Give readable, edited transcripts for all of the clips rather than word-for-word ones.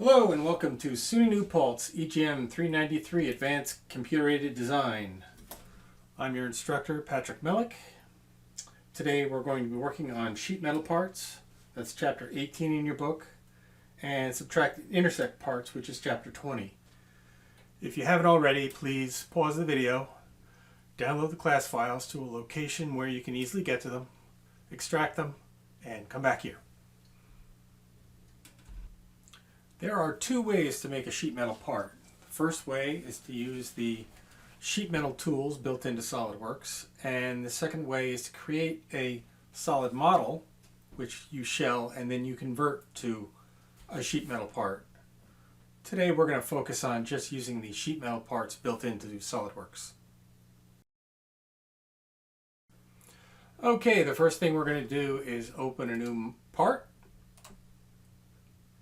Hello and welcome to SUNY New Paltz EGM393 Advanced Computer-Aided Design. I'm your instructor, Patrick Mellick. Today we're going to be working on sheet metal parts, that's chapter 18 in your book, and subtract intersect parts, which is chapter 20. If you haven't already, please pause the video, download the class files to a location where you can easily get to them, extract them, and come back here. There are two ways to make a sheet metal part. The first way is to use the sheet metal tools built into SolidWorks, and the second way is to create a solid model which you shell and then you convert to a sheet metal part. Today we're going to focus on just using the sheet metal parts built into SolidWorks. Okay, the first thing we're going to do is open a new part.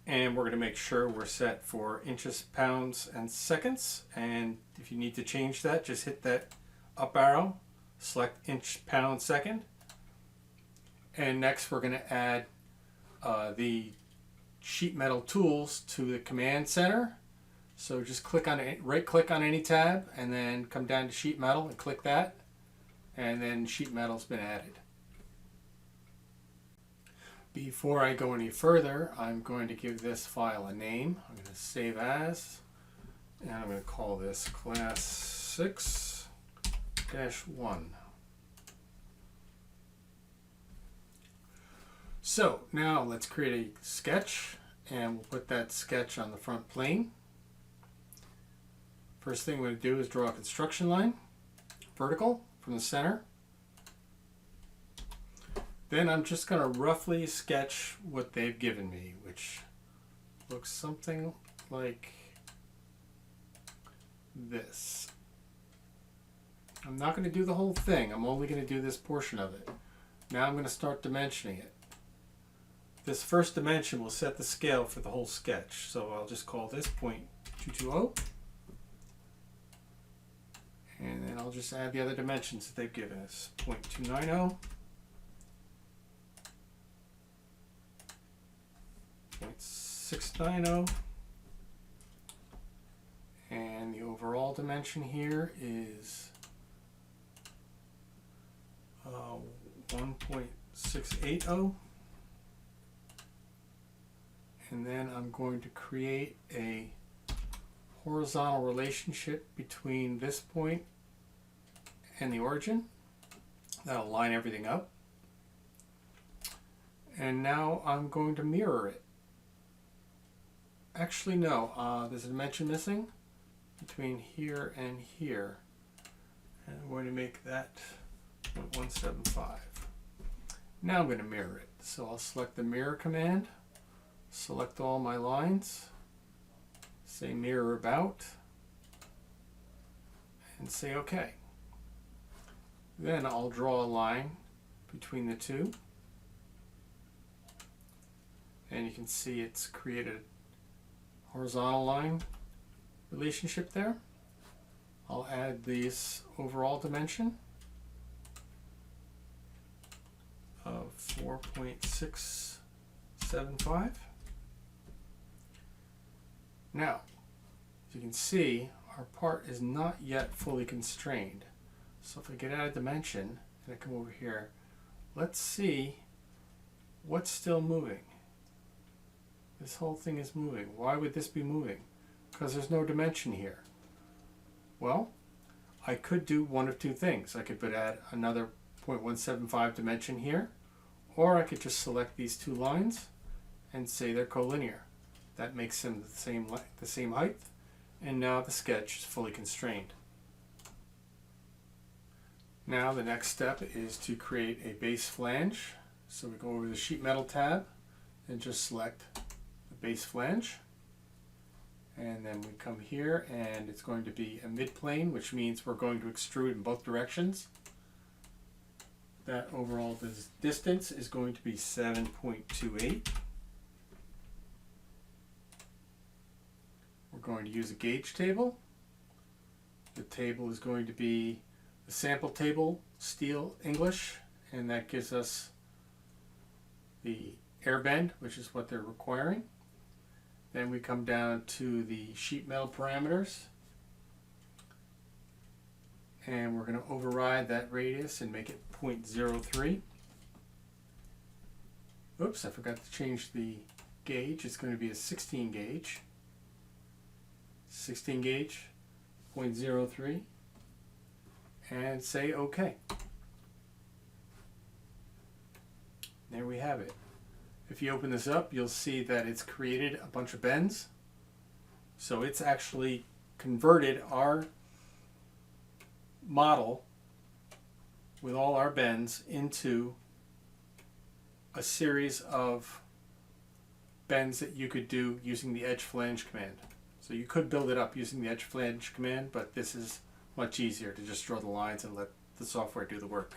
And we're going to make sure we're set for inches, pounds, and seconds. And if you need to change that, just hit that up arrow, select inch, pound, second. And next we're going to add the sheet metal tools to the command center. So just click on it, right click on any tab and then come down to sheet metal and click that. And then sheet metal's been added. Before I go any further, I'm going to give this file a name. I'm going to save as, and I'm going to call this class 6-1. So now let's create a sketch, and we'll put that sketch on the front plane. First thing we're going to do is draw a construction line, vertical from the center. Then I'm just going to roughly sketch what they've given me, which looks something like this. I'm not going to do the whole thing. I'm only going to do this portion of it. Now I'm going to start dimensioning it. This first dimension will set the scale for the whole sketch. So I'll just call this 0.220. And then I'll just add the other dimensions that they've given us. 0.290. 0.690, and the overall dimension here is 1.680, and then I'm going to create a horizontal relationship between this point and the origin. That'll line everything up, and now I'm going to mirror it. Actually, no, there's a dimension missing between here and here. And I'm going to make that 0.175. Now I'm going to mirror it. So I'll select the mirror command, select all my lines, say mirror about, and say OK. Then I'll draw a line between the two. And you can see it's created horizontal line relationship there. I'll add this overall dimension of 4.675. Now, as you can see, our part is not yet fully constrained. So if I get out of dimension and I come over here, let's see what's still moving. This whole thing is moving. Why would this be moving? Because there's no dimension here. Well, I could do one of two things. I could add another 0.175 dimension here, or I could just select these two lines and say they're collinear. That makes them the same height, and now the sketch is fully constrained. Now the next step is to create a base flange. So we go over the sheet metal tab and just select base flange, and then we come here and it's going to be a mid-plane, which means we're going to extrude in both directions. That overall distance is going to be 7.28. We're going to use a gauge table. The table is going to be the sample table, steel English, and that gives us the air bend, which is what they're requiring. Then we come down to the sheet metal parameters, and we're going to override that radius and make it 0.03. Oops, I forgot to change the gauge. It's going to be a 16 gauge. 16 gauge, 0.03, and say OK. There we have it. If you open this up, you'll see that it's created a bunch of bends. So it's actually converted our model with all our bends into a series of bends that you could do using the edge flange command. So you could build it up using the edge flange command, but this is much easier to just draw the lines and let the software do the work.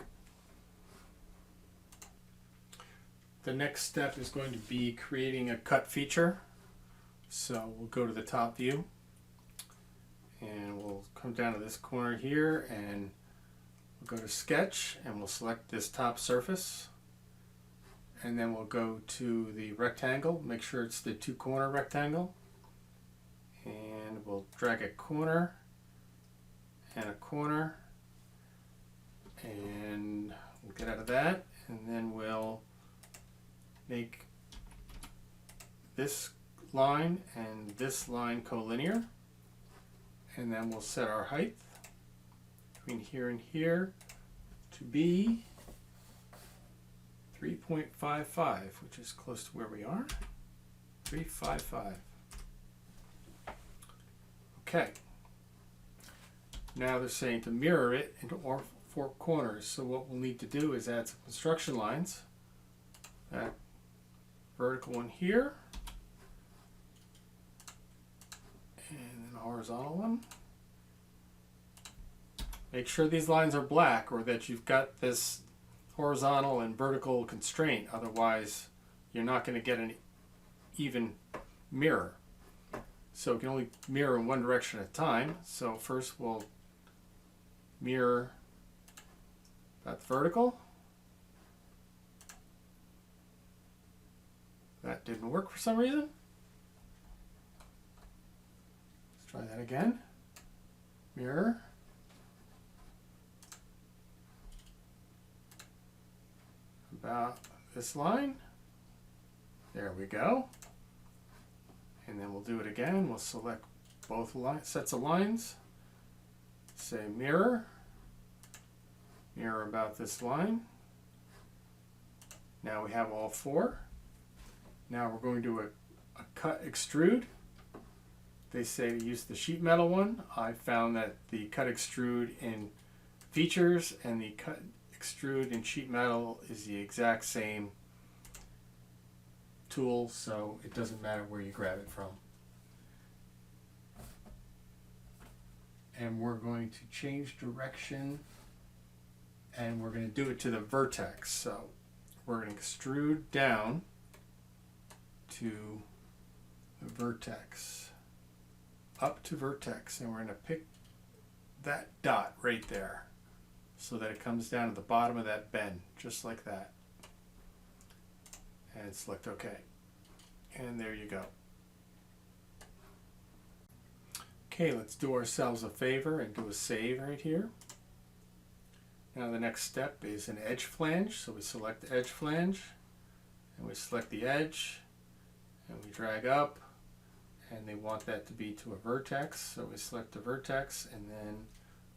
The next step is going to be creating a cut feature. So we'll go to the top view and we'll come down to this corner here and we'll go to sketch and we'll select this top surface, and then we'll go to the rectangle, make sure it's the 2-corner rectangle, and we'll drag a corner and a corner, and we'll get out of that, and then we'll make this line and this line collinear, and then we'll set our height between here and here to be 3.55, which is close to where we are. 355. Okay. Now they're saying to mirror it into all 4 corners. So what we'll need to do is add some construction lines. That vertical one here, and then a horizontal one. Make sure these lines are black, or that you've got this horizontal and vertical constraint, otherwise you're not going to get an even mirror. So we can only mirror in one direction at a time. So first we'll mirror that vertical. That didn't work for some reason. Let's try that again. Mirror. About this line. There we go. And then we'll do it again. We'll select both sets of lines. Say mirror. Mirror about this line. Now we have all 4. Now we're going to do a cut extrude. They say to use the sheet metal one. I found that the cut extrude in features and the cut extrude in sheet metal is the exact same tool, so it doesn't matter where you grab it from. And we're going to change direction, and we're going to do it to the vertex. So we're going to extrude down to the vertex, up to vertex, and we're going to pick that dot right there so that it comes down to the bottom of that bend, just like that. And select OK. And there you go. Okay, let's do ourselves a favor and do a save right here. Now the next step is an edge flange. So we select the edge flange, and we select the edge, and we drag up, and they want that to be to a vertex. So we select the vertex, and then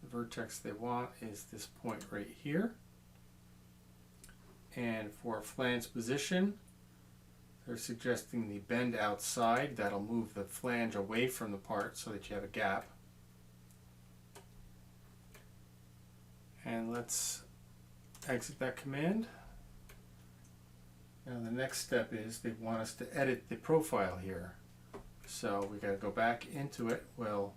the vertex they want is this point right here. And for flange position, they're suggesting the bend outside. That'll move the flange away from the part so that you have a gap. And let's exit that command. Now the next step is they want us to edit the profile here. So we got to go back into it. We'll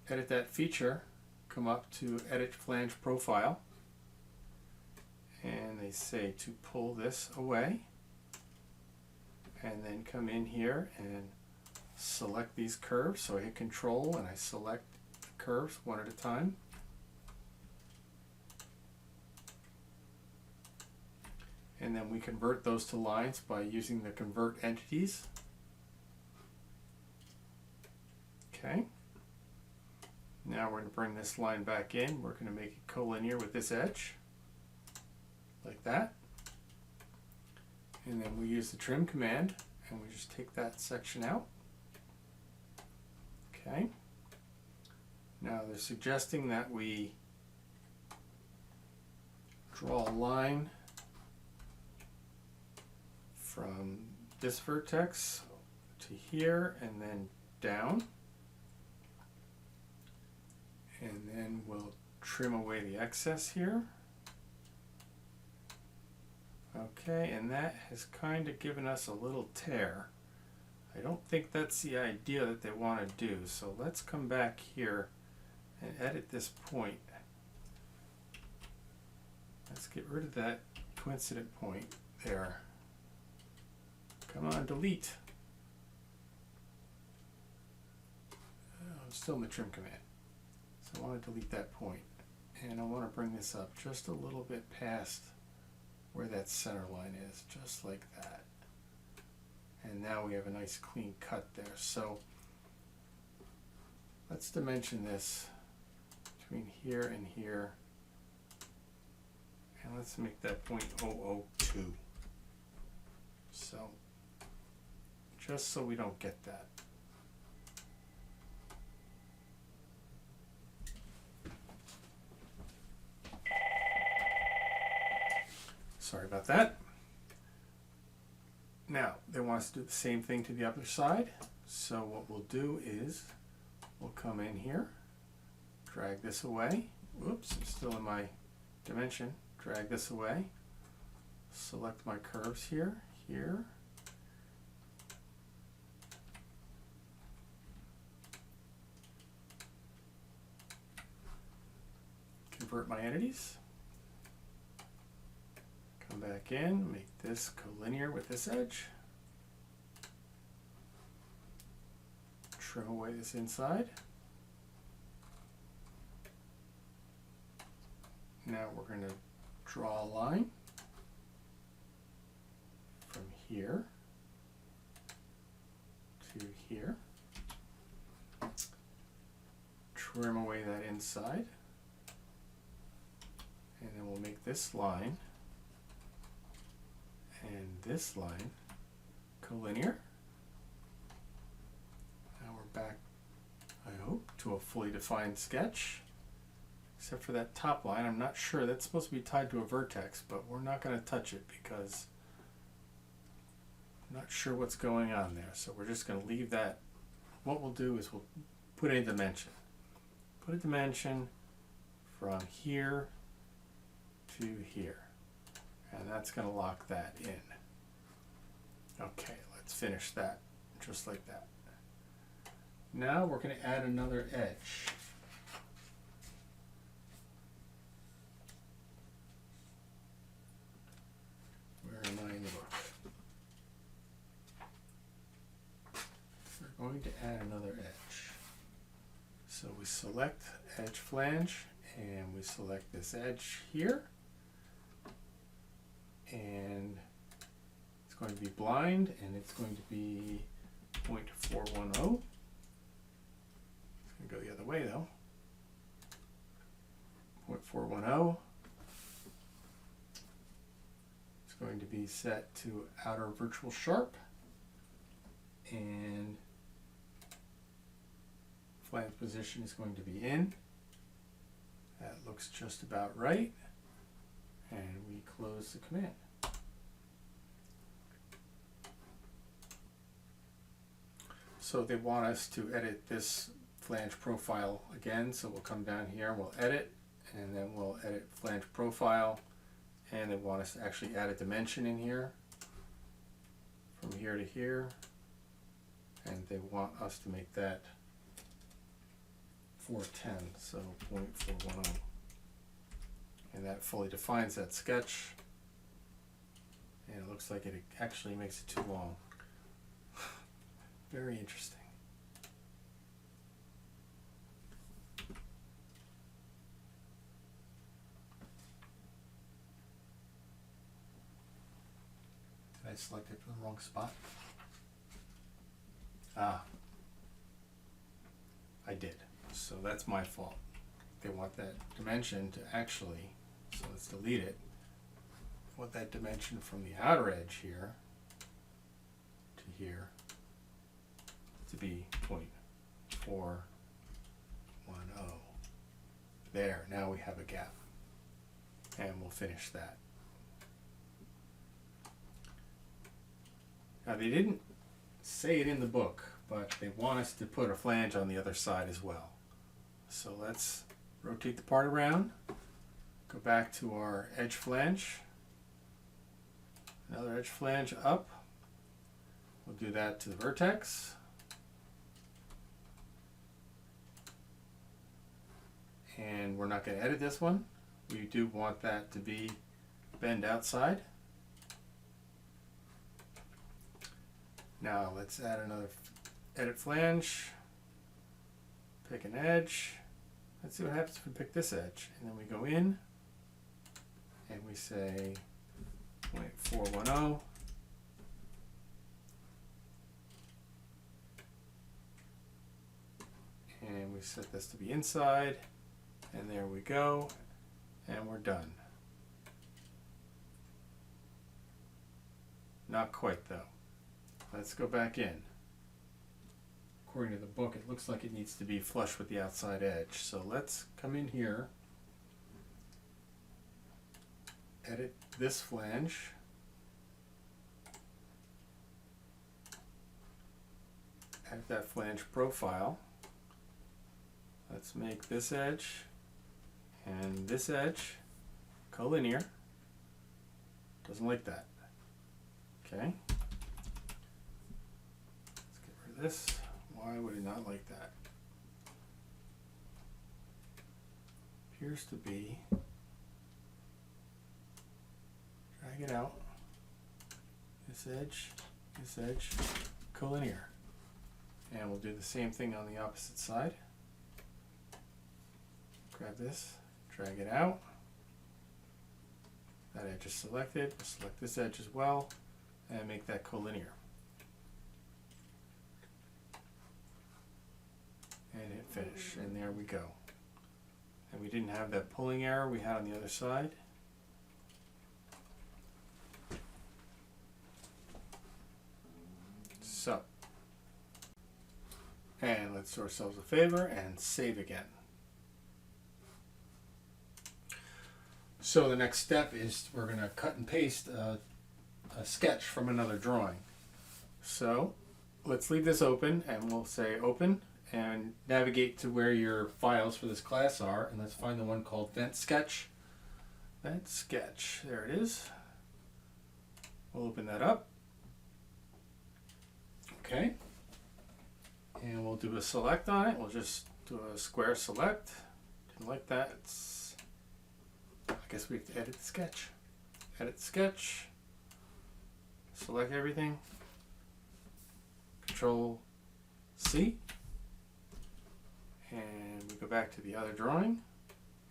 edit that feature, come up to edit flange profile, and they say to pull this away, and then come in here and select these curves. So I hit Control and I select the curves one at a time. And then we convert those to lines by using the convert entities. Okay. Now we're going to bring this line back in. We're going to make it collinear with this edge, like that. And then we use the trim command, and we just take that section out. Okay. Now they're suggesting that we draw a line from this vertex to here and then down. And then we'll trim away the excess here. Okay, and that has kind of given us a little tear. I don't think that's the idea that they want to do, so let's come back here and edit this point. Let's get rid of that coincident point there. Come on, delete. I'm still in the trim command. So I want to delete that point. And I want to bring this up just a little bit past where that center line is, just like that. And now we have a nice clean cut there. So let's dimension this between here and here. And let's make that 0.002. So just so we don't get that. Sorry about that. Now, they want us to do the same thing to the other side. So what we'll do is we'll come in here, drag this away. Whoops, I'm still in my dimension. Drag this away. Select my curves here, here. Convert my entities. Come back in, make this collinear with this edge. Trim away this inside. Now we're going to draw a line from here to here. Trim away that inside. And then we'll make this line and this line collinear. Now we're back, I hope, to a fully defined sketch. Except for that top line. I'm not sure. That's supposed to be tied to a vertex, but we're not going to touch it because I'm not sure what's going on there. So we're just going to leave that. What we'll do is we'll put a dimension. Put a dimension from here to here. And that's going to lock that in. Okay, let's finish that just like that. Now we're going to add another edge. Where am I in the book? We're going to add another edge. So we select edge flange and we select this edge here. And it's going to be blind and it's going to be 0.410. It's going to go the other way though. 0.410. It's going to be set to outer virtual sharp and flange position is going to be in. That looks just about right. And we close the command. So they want us to edit this flange profile again, so we'll come down here and we'll edit, and then we'll edit flange profile, and they want us to actually add a dimension in here, from here to here, and they want us to make that 410, so 0.410. And that fully defines that sketch. And it looks like it actually makes it too long. Very interesting. Did I select it from the wrong spot? Ah. So that's my fault. They want that dimension to actually, so let's delete it. I want that dimension from the outer edge here to here to be 0.410. There, now we have a gap. And we'll finish that. Now they didn't say it in the book, but they want us to put a flange on the other side as well. So let's rotate the part around, go back to our edge flange, another edge flange up. We'll do that to the vertex. And we're not going to edit this one. We do want that to be bend outside. Now let's add another edit flange, pick an edge. Let's see what happens if we pick this edge. And then we go in and we say 0.410. And we set this to be inside. And there we go. And we're done. Not quite though. Let's go back in. According to the book, it looks like it needs to be flush with the outside edge. So let's come in here, edit this flange, edit that flange profile. Let's make this edge and this edge collinear. Doesn't like that. Okay. Let's get rid of this. Why would it not like that? Appears to be. Drag it out. This edge, collinear. And we'll do the same thing on the opposite side. Grab this, drag it out. That edge is selected. We'll select this edge as well and make that collinear. And hit finish, and there we go. And we didn't have that pulling error we had on the other side. So, and let's do ourselves a favor and save again. So the next step is we're going to cut and paste a sketch from another drawing. So let's leave this open and we'll say open and navigate to where your files for this class are, and let's find the one called Vent Sketch. Vent Sketch, there it is. We'll open that up. Okay. And we'll do a select on it. We'll just do a square select. Didn't like that. I guess we have to edit the sketch. Edit the sketch. Select everything. Control C. And we go back to the other drawing.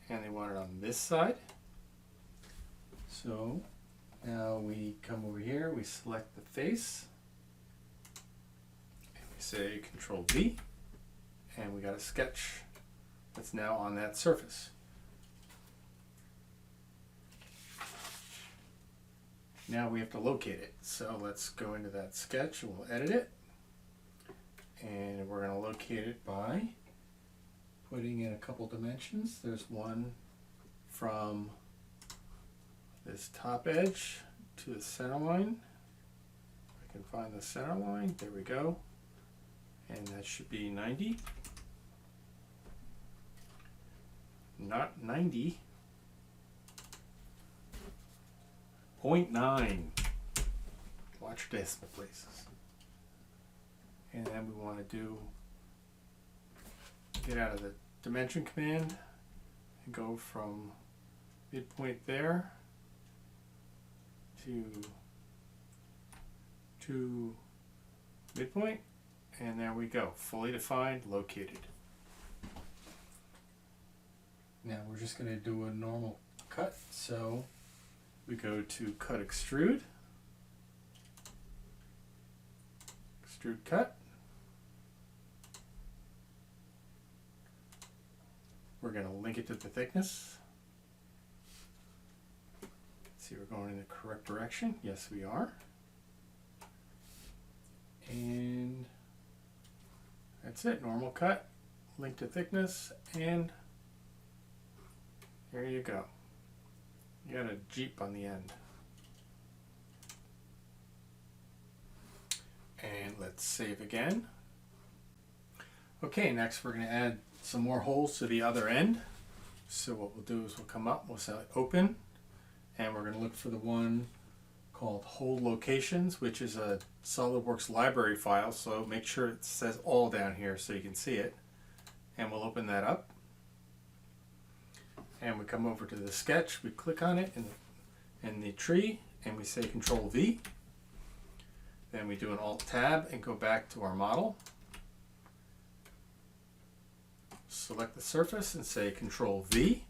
And they want it on this side. So now we come over here. We select the face. And we say Control V. And we got a sketch that's now on that surface. Now we have to locate it. So let's go into that sketch and we'll edit it. And we're going to locate it by putting in a couple dimensions. There's one from this top edge to the center line. I can find the center line. There we go. And that should be 90. Not 90. 0.9. Watch decimal places. And then we want to get out of the dimension command and go from midpoint there to midpoint, and there we go. Fully defined, located. Now we're just going to do a normal cut. So we go to cut extrude, extrude cut, we're going to link it to the thickness. Let's see, we're going in the correct direction. Yes, we are. And that's it. Normal cut, link to thickness, and there you go. You got a Jeep on the end. And let's save again. Okay, next we're going to add some more holes to the other end. So what we'll do is we'll come up, we'll select open, and we're going to look for the one called hole locations, which is a SolidWorks library file. So make sure it says all down here so you can see it. And we'll open that up. And we come over to the sketch, we click on it in the tree, and we say Control V. Then we do an Alt Tab and go back to our model. Select the surface and say Control V.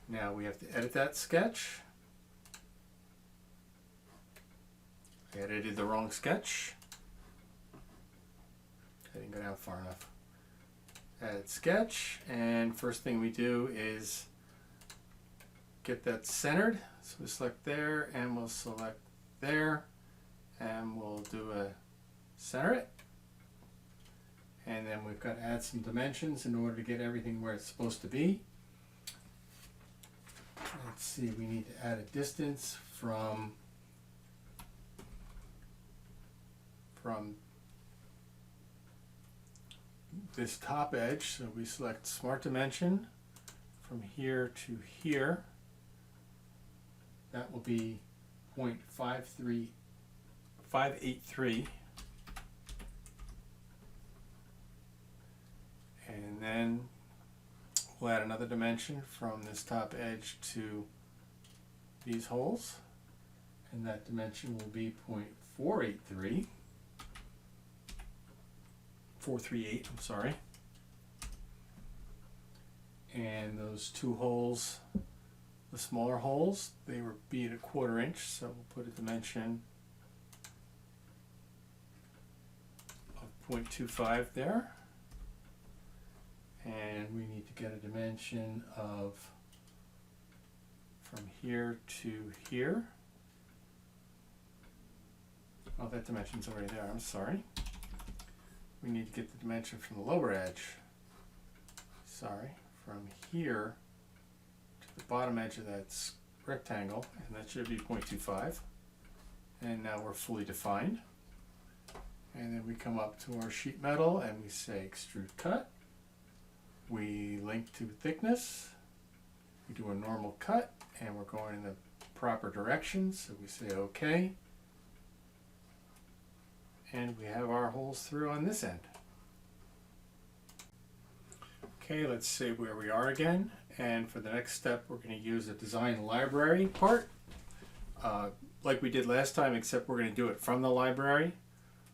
Now we have to edit that sketch. I edited the wrong sketch. I didn't go down far enough. Add sketch, and first thing we do is get that centered. So we select there, and we'll select there, and we'll do a center it. And then we've got to add some dimensions in order to get everything where it's supposed to be. Let's see, we need to add a distance from this top edge. So we select Smart Dimension from here to here. That will be 0.583. And then we'll add another dimension from this top edge to these holes, and that dimension will be 0.438, I'm sorry. And those two holes, the smaller holes, they will be at 1/4 inch, so we'll put a dimension of 0.25 there. And we need to get a dimension of from here to here. Oh, that dimension's already there, I'm sorry. We need to get the dimension from the lower edge. Sorry, from here to the bottom edge of that rectangle, and that should be 0.25. And now we're fully defined. And then we come up to our sheet metal and we say extrude cut. We link to thickness. We do a normal cut, and we're going in the proper direction, so we say OK. And we have our holes through on this end. Okay, let's see where we are again. And for the next step, we're going to use a design library part, like we did last time, except we're going to do it from the library.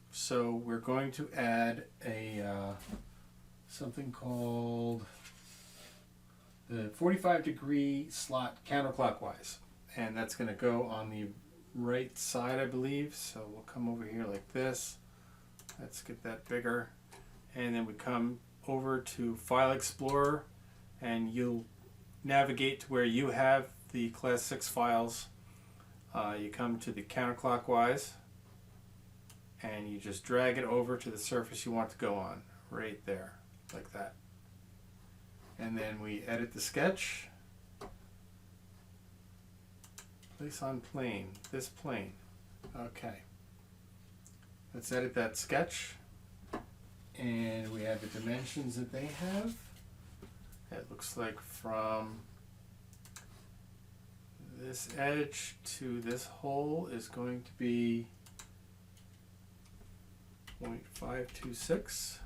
So we're going to add a something called the 45-degree slot counterclockwise, and that's going to go on the right side, I believe. So we'll come over here like this. Let's get that bigger, and then we come over to File Explorer, and you'll navigate to where you have the Class 6 files. You come to the counterclockwise, and you just drag it over to the surface you want to go on, right there, like that. And then we edit the sketch. Place on plane, this plane. Okay. Let's edit that sketch. And we have the dimensions that they have. It looks like from this edge to this hole is going to be 0.526.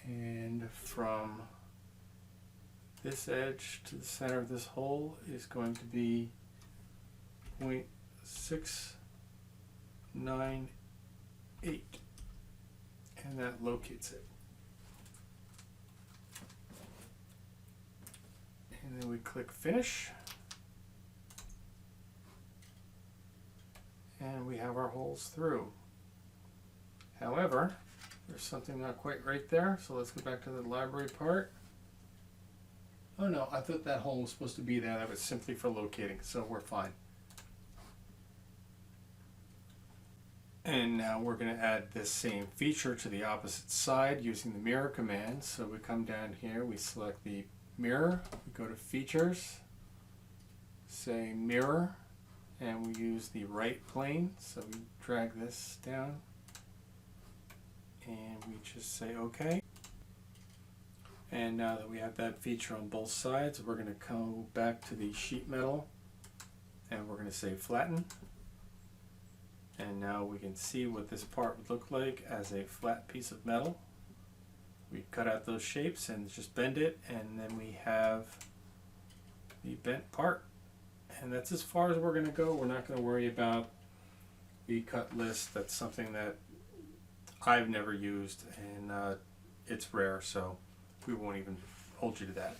And from this edge to the center of this hole is going to be 0.698. And that locates it. And then we click Finish. And we have our holes through. However, There's something not quite right there, so let's go back to the library part. Oh no, I thought that hole was supposed to be there. That was simply for locating, so we're fine. And now we're going to add this same feature to the opposite side using the mirror command. So we come down here, we select the mirror, we go to features, say mirror, and we use the right plane. So we drag this down and we just say OK. And now that we have that feature on both sides, we're going to go back to the sheet metal and we're going to say flatten. And now we can see what this part would look like as a flat piece of metal. We cut out those shapes and just bend it, and then we have the bent part. And that's as far as we're going to go. We're not going to worry about the cut list. That's something that I've never used, and it's rare, so we won't even hold you to that.